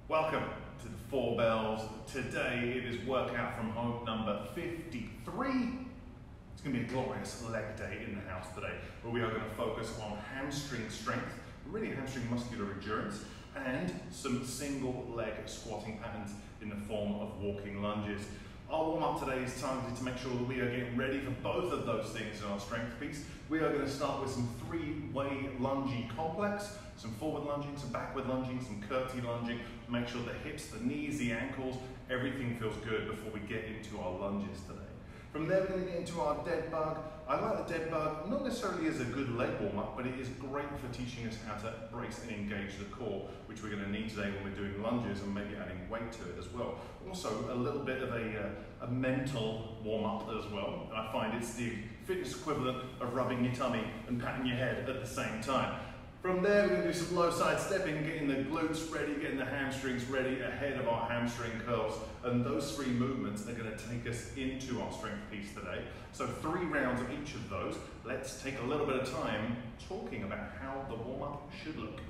Welcome to the Four Bells. Today it is workout from home number 53. It's going to be a glorious leg day in the house today, where we are going to focus on hamstring strength, really hamstring muscular endurance, and some single leg squatting patterns in the form of walking lunges. Our warm up today is targeted to make sure that we are getting ready for both of those things in our strength piece. We are going to start with some three-way lunging complex, some forward lunging, some backward lunging, some curtsy lunging. Make sure the hips, the knees, the ankles, everything feels good before we get into our lunges today. From there, we're going to get into our dead bug. I like the dead bug, not necessarily as a good leg warm-up, but it is great for teaching us how to brace and engage the core, which we're going to need today when we're doing lunges and maybe adding weight to it as well. Also, a little bit of a mental warm-up as well. And I find it's the fitness equivalent of rubbing your tummy and patting your head at the same time. From there, we're going to do some low side stepping, getting the glutes ready, getting the hamstrings ready ahead of our hamstring curls. And those three movements are going to take us into our strength piece today. So 3 rounds of each of those. Let's take a little bit of time talking about how the warm-up should look.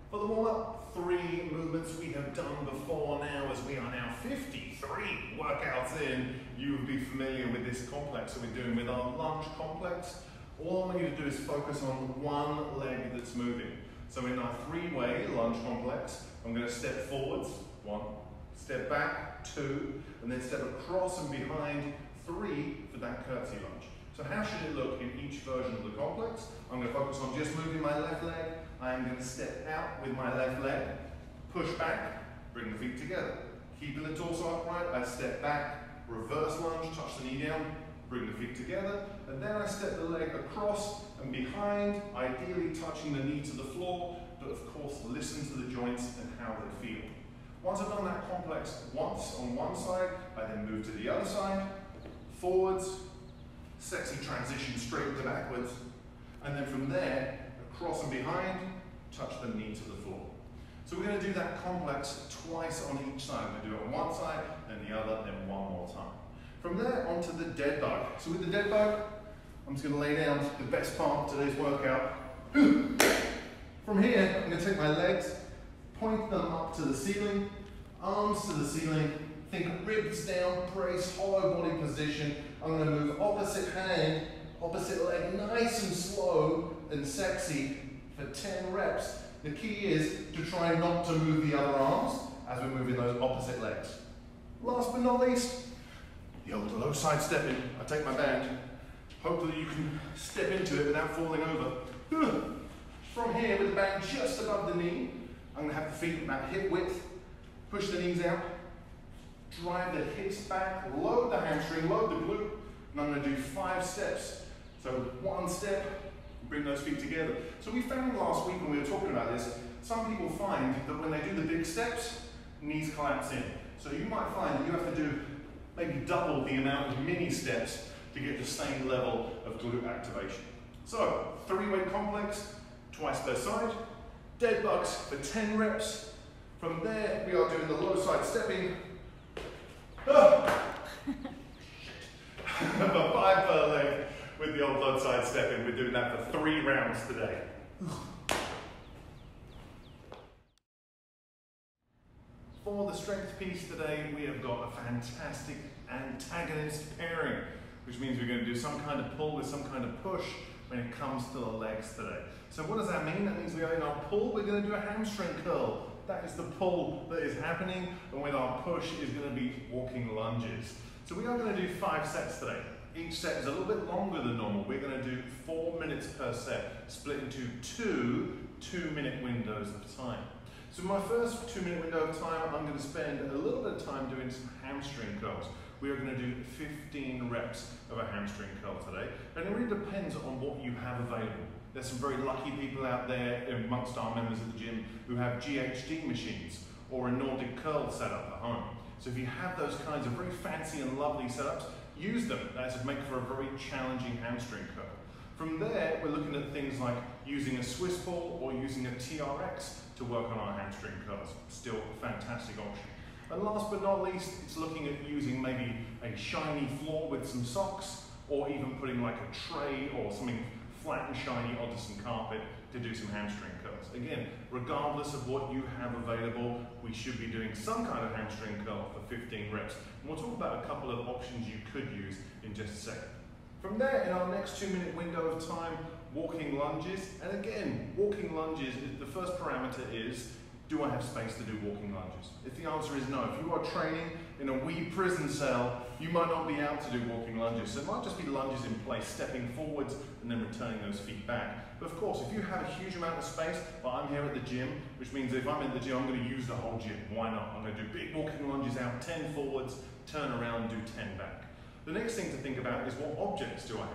For the warm-up, 3 movements we have done before now, as we are now 53 workouts in. You would be familiar with this complex that we're doing with our lunge complex. All I want you to do is focus on one leg that's moving. So in our 3-way lunge complex, I'm going to step forwards, 1, step back, 2, and then step across and behind, 3 for that curtsy lunge. So how should it look in each version of the complex? I'm going to focus on just moving my left leg. I am going to step out with my left leg, push back, bring the feet together. Keeping the torso upright, I step back, reverse lunge, touch the knee down, bring the feet together, and then I step the leg across and behind, ideally touching the knee to the floor, but of course listen to the joints and how they feel. Once I've done that complex once on one side, I then move to the other side, forwards, sexy transition straight to backwards, and then from there, across and behind, touch the knee to the floor. So we're going to do that complex twice on each side. We're going to do it on one side, then the other, then one more time. From there, onto the dead bug. So with the dead bug, I'm just going to lay down the best part of today's workout. From here, I'm going to take my legs, point them up to the ceiling, arms to the ceiling, think ribs down, brace, hollow body position. I'm going to move opposite hand, opposite leg, nice and slow and sexy for 10 reps. The key is to try not to move the other arms as we're moving those opposite legs. Last but not least, the old low side stepping. I take my band. Hopefully you can step into it without falling over. From here, with the band just above the knee, I'm going to have the feet about hip width. Push the knees out. Drive the hips back. Load the hamstring, load the glute. And I'm going to do 5 steps. So 1 step, bring those feet together. So we found last week when we were talking about this, some people find that when they do the big steps, knees collapse in. So you might find that you have to do maybe double the amount of mini steps to get the same level of glute activation. So 3-way complex, twice per side, dead bugs for 10 reps. From there, we are doing the low side stepping. 5 per leg with the old low side stepping. We're doing that for 3 rounds today. For the strength piece today, we have got a fantastic antagonist pairing, which means we're going to do some kind of pull with some kind of push when it comes to the legs today. So what does that mean? That means we are in our pull, we're going to do a hamstring curl. That is the pull that is happening, and with our push is going to be walking lunges. So we are going to do 5 sets today. Each set is a little bit longer than normal. We're going to do 4 minutes per set, split into 2 2-minute windows of time. So my first 2-minute window of time, I'm going to spend a little bit of time doing some hamstring curls. We are going to do 15 reps of a hamstring curl today, and it really depends on what you have available. There's some very lucky people out there amongst our members of the gym who have GHD machines or a Nordic curl setup at home. So if you have those kinds of very fancy and lovely setups, use them. That would make for a very challenging hamstring curl. From there, we're looking at things like using a Swiss ball or using a TRX to work on our hamstring curls. Still a fantastic option. And last but not least, it's looking at using maybe a shiny floor with some socks, or even putting like a tray or something flat and shiny onto some carpet to do some hamstring curls. Again, regardless of what you have available, we should be doing some kind of hamstring curl for 15 reps. And we'll talk about a couple of options you could use in just a second. From there, in our next 2-minute window of time, walking lunges. And again, walking lunges, the first parameter is, do I have space to do walking lunges? If the answer is no, if you are training in a wee prison cell, you might not be able to do walking lunges. So it might just be lunges in place, stepping forwards and then returning those feet back. But of course, if you have a huge amount of space, like I'm here at the gym, which means if I'm in the gym, I'm going to use the whole gym. Why not? I'm going to do big walking lunges out, 10 forwards, turn around, do 10 back. The next thing to think about is what objects do I have?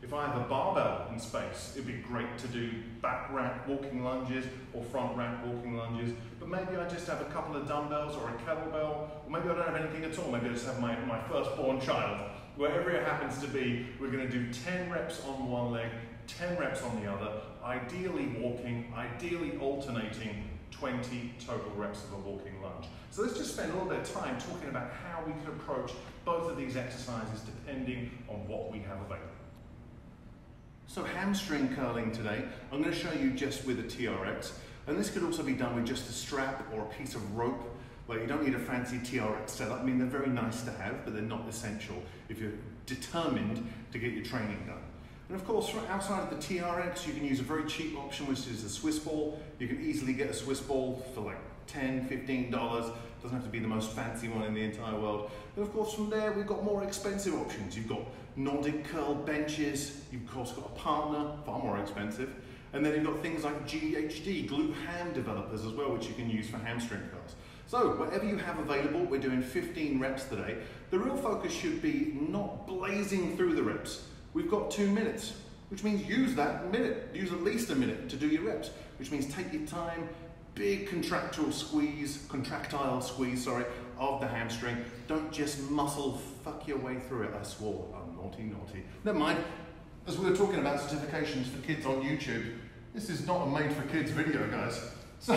If I have a barbell in space, it'd be great to do back rack walking lunges or front rack walking lunges, but maybe I just have a couple of dumbbells or a kettlebell, or maybe I don't have anything at all, maybe I just have my firstborn child. Wherever it happens to be, we're going to do 10 reps on one leg, 10 reps on the other, ideally walking, ideally alternating 20 total reps of a walking lunge. So let's just spend a little bit of time talking about how we can approach both of these exercises depending on what we have available. So hamstring curling today, I'm going to show you just with a TRX, and this could also be done with just a strap or a piece of rope, where you don't need a fancy TRX setup. I mean, they're very nice to have, but they're not essential if you're determined to get your training done. And of course, outside of the TRX, you can use a very cheap option, which is a Swiss ball. You can easily get a Swiss ball for like $10, $15. Doesn't have to be the most fancy one in the entire world. And of course, from there, we've got more expensive options. You've got Nordic curl benches. You've of course got a partner, far more expensive. And then you've got things like GHD, glute ham developers as well, which you can use for hamstring curls. So whatever you have available, we're doing 15 reps today. The real focus should be not blazing through the reps. We've got 2 minutes, which means use that minute. Use at least a minute to do your reps, which means take your time, big contractile squeeze, of the hamstring. Don't just muscle fuck your way through it. I swore, I'm naughty. Never mind. As we were talking about certifications for kids on YouTube, this is not a made for kids video, guys. So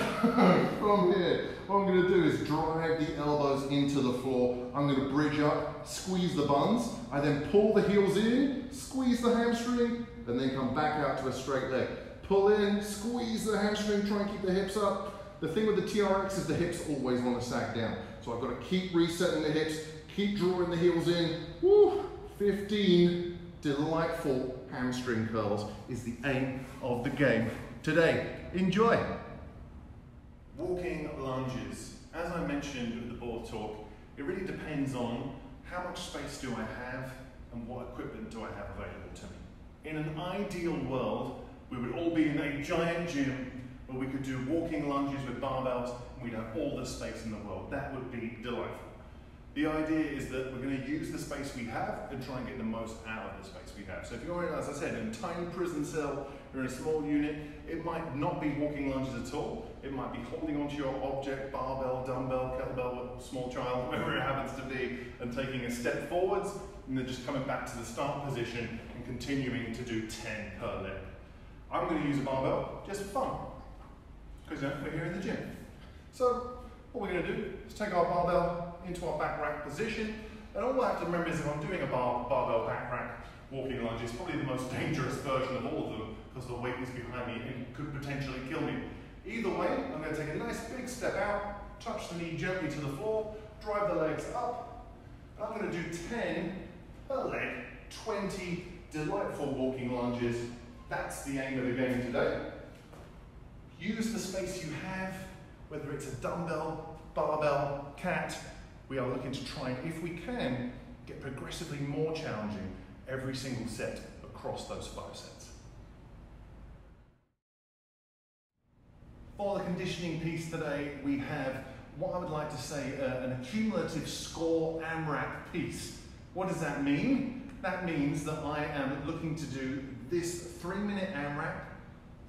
from here, what I'm going to do is drive the elbows into the floor. I'm going to bridge up, squeeze the buns. I then pull the heels in, squeeze the hamstring, and then come back out to a straight leg. Pull in, squeeze the hamstring, try and keep the hips up. The thing with the TRX is the hips always want to sag down. So I've got to keep resetting the hips, keep drawing the heels in. Woo! 15 delightful hamstring curls is the aim of the game today. Enjoy! Walking lunges. As I mentioned with the board talk, it really depends on how much space do I have and what equipment do I have available to me. In an ideal world, we would all be in a giant gym where we could do walking lunges with barbells and we'd have all the space in the world. That would be delightful. The idea is that we're going to use the space we have and try and get the most out of the space we have. So if you're, as I said, in a tiny prison cell, you're in a small unit, it might not be walking lunges at all. It might be holding onto your object, barbell, dumbbell, kettlebell, small child, whatever it happens to be, and taking a step forwards, and then just coming back to the start position and continuing to do 10 per leg. I'm going to use a barbell just for fun, because we're here in the gym. So what we're going to do is take our barbell into our back rack position, and all I have to remember is if I'm doing a barbell back rack walking lunge, it's probably the most dangerous version of all of them because the weight is behind me and could potentially kill me. Either way, I'm going to take a nice big step out, touch the knee gently to the floor, drive the legs up, and I'm going to do 10 per leg, 20 delightful walking lunges. That's the aim of the game today. Use the space you have, whether it's a dumbbell, barbell, cat. We are looking to try and, if we can, get progressively more challenging every single set across those 5 sets. For the conditioning piece today, we have what I would like to say an accumulative score AMRAP piece. What does that mean? That means that I am looking to do this 3-minute AMRAP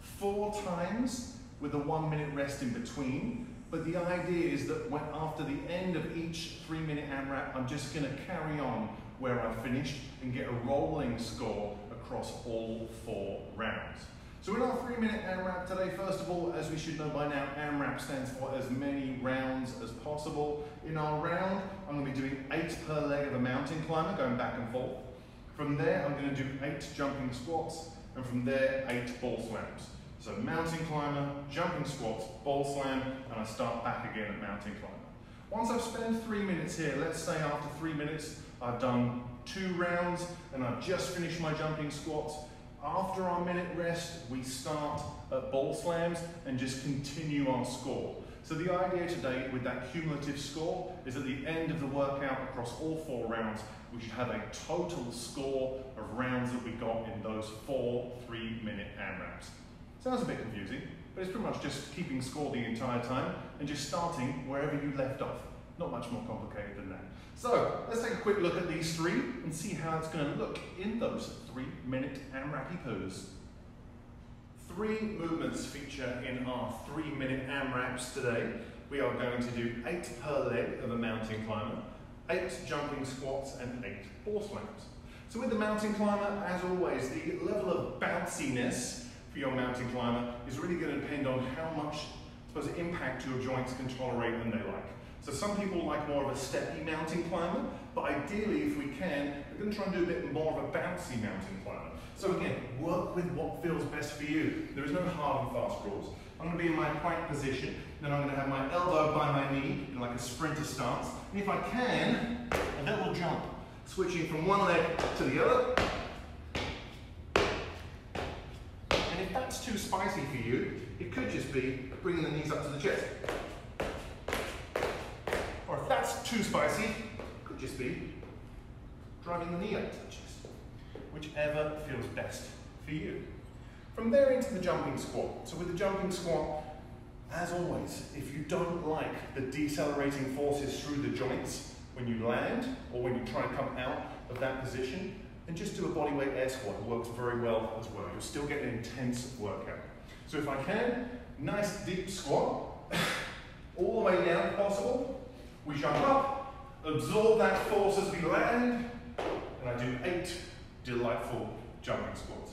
4 times with a 1-minute rest in between. But the idea is that after the end of each 3-minute AMRAP, I'm just going to carry on where I finished and get a rolling score across all 4 rounds. So in our 3-minute AMRAP today, first of all, as we should know by now, AMRAP stands for as many rounds as possible. In our round, I'm going to be doing 8 per leg of a mountain climber, going back and forth. From there, I'm going to do 8 jumping squats, and from there 8 ball slams. So mountain climber, jumping squats, ball slam, and I start back again at mountain climber. Once I've spent 3 minutes here, let's say after 3 minutes I've done 2 rounds and I've just finished my jumping squats. After our minute rest, we start at ball slams and just continue our score. So the idea today with that cumulative score is at the end of the workout across all 4 rounds, we should have a total score of rounds that we got in those 4 3-minute AMRAPs. Sounds a bit confusing, but it's pretty much just keeping score the entire time and just starting wherever you left off. Not much more complicated than that. So let's take a quick look at these 3 and see how it's going to look in those 3-minute AMRAP poses. 3 movements feature in our 3-minute AMRAPs today. We are going to do 8 per leg of a mountain climber, 8 jumping squats and 8 ball slams. So with the mountain climber, as always, the level of bounciness for your mountain climber is really going to depend on how much, I suppose, impact your joints can tolerate and they like. So some people like more of a steppy mountain climber, but ideally, if we can, we're going to try and do a bit more of a bouncy mountain climber. So again, work with what feels best for you. There is no hard and fast rules. I'm going to be in my plank position, then I'm going to have my elbow by my knee in like a sprinter stance. And if I can, a little jump, switching from one leg to the other. And if that's too spicy for you, it could just be bringing the knees up to the chest. Or if that's too spicy, it could just be driving the knee up to the chest. Whichever feels best for you. From there into the jumping squat. So with the jumping squat, as always, if you don't like the decelerating forces through the joints when you land or when you try to come out of that position, then just do a bodyweight air squat. It works very well as well. You'll still get an intense workout. So if I can, nice deep squat, all the way down if possible. We jump up, absorb that force as we land, and I do 8 delightful jumping squats.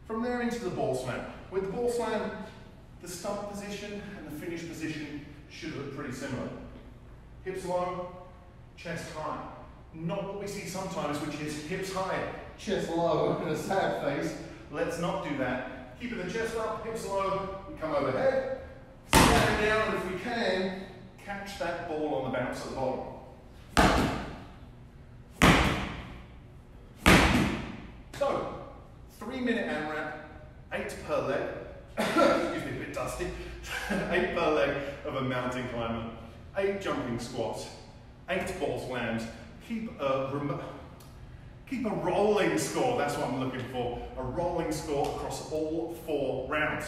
From there into the ball slam. With the ball slam, the start position and the finish position should look pretty similar. Hips low, chest high. Not what we see sometimes, which is hips high, chest low, in a sad face. Let's not do that. Keeping the chest up, hips low, we come overhead, stand down, and if we can, catch that ball on the bounce at the bottom. So, 3-minute AMRAP, 8 per leg, excuse me, a bit dusty, 8 per leg of a mountain climber, 8 jumping squats, 8 ball slams, keep a rolling score, that's what I'm looking for, a rolling score across all 4 rounds.